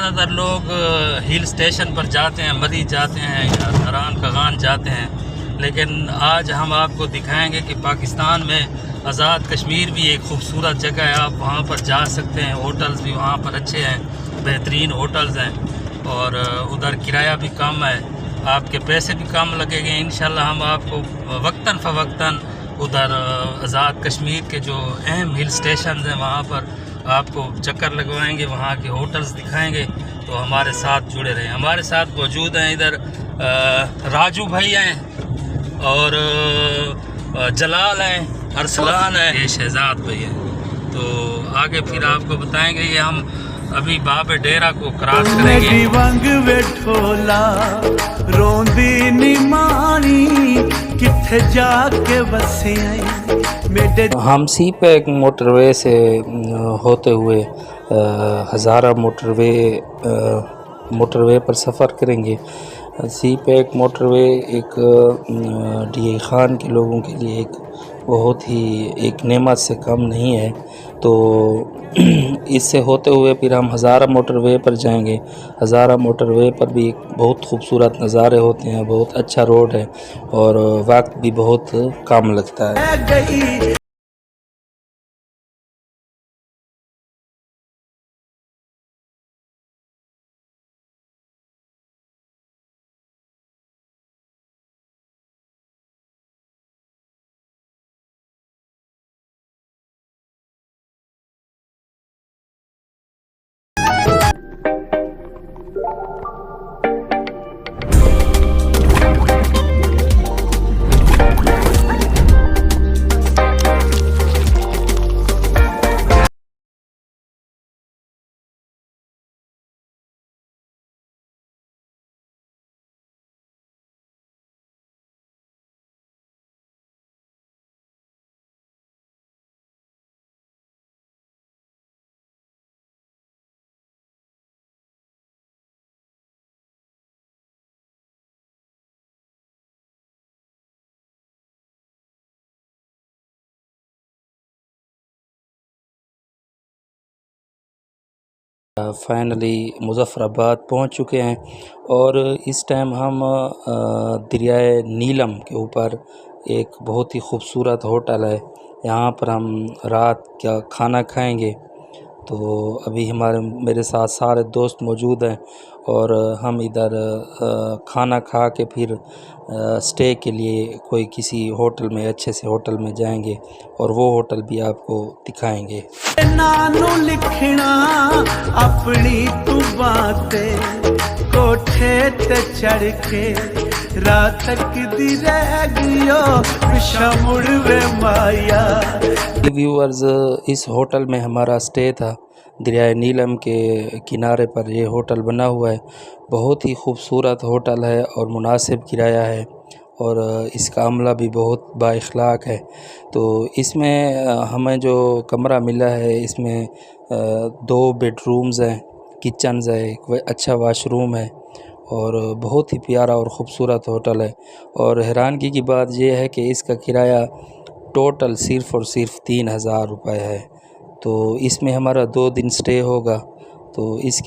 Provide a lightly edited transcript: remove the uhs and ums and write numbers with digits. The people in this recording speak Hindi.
ज़्यादातर लोग हिल स्टेशन पर जाते हैं, मरी जाते हैं या धरान कगान जाते हैं, लेकिन आज हम आपको दिखाएंगे कि पाकिस्तान में आज़ाद कश्मीर भी एक ख़ूबसूरत जगह है। आप वहाँ पर जा सकते हैं। होटल्स भी वहाँ पर अच्छे हैं, बेहतरीन होटल्स हैं और उधर किराया भी कम है, आपके पैसे भी कम लगेंगे। इंशाल्लाह हम आपको वक्तन फ़वक्तन उधर आज़ाद कश्मीर के जो अहम हिल स्टेशन हैं वहाँ पर आपको चक्कर लगवाएंगे, वहाँ के होटल्स दिखाएंगे। तो हमारे साथ जुड़े रहें। हमारे साथ मौजूद हैं इधर राजू भाई हैं और जलाल हैं, अरसलान है, ये शहजाद भाई हैं। तो आगे फिर आपको बताएंगे कि हम अभी बाबे डेरा को क्रॉस करेंगे। हम सी पैक मोटरवे से होते हुए हज़ारा मोटरवे पर सफ़र करेंगे। सी पैक मोटरवे एक डी खान के लोगों के लिए एक बहुत ही एक नेमत से कम नहीं है। तो इससे होते हुए फिर हम हज़ारा मोटरवे पर जाएंगे। हज़ारा मोटरवे पर भी बहुत खूबसूरत नज़ारे होते हैं, बहुत अच्छा रोड है और वक्त भी बहुत कम लगता है। फाइनली मुज़फ़्फ़राबाद पहुंच चुके हैं और इस टाइम हम दरियाए नीलम के ऊपर एक बहुत ही ख़ूबसूरत होटल है, यहाँ पर हम रात का खाना खाएंगे। तो अभी मेरे साथ सारे दोस्त मौजूद हैं और हम इधर खाना खा के फिर स्टे के लिए कोई किसी होटल में, अच्छे से होटल में जाएंगे और वो होटल भी आपको दिखाएंगे। नानू लिखना अपनी तू बातें कोठे ते चढ़ के रात तक दी रह गयो विशामुड़ वे माया। व्यूअर्स, इस होटल में हमारा स्टे था। दरियाए नीलम के किनारे पर ये होटल बना हुआ है। बहुत ही खूबसूरत होटल है और मुनासिब किराया है और इसका अमला भी बहुत बाइखलाक है। तो इसमें हमें जो कमरा मिला है इसमें 2 बेडरूम्स हैं, किचन्स है, एक अच्छा वाशरूम है और बहुत ही प्यारा और ख़ूबसूरत होटल है। और हैरानगी की बात यह है कि इसका किराया टोटल सिर्फ़ और सिर्फ 3000 रुपये है। तो इसमें हमारा 2 दिन स्टे होगा। तो इसके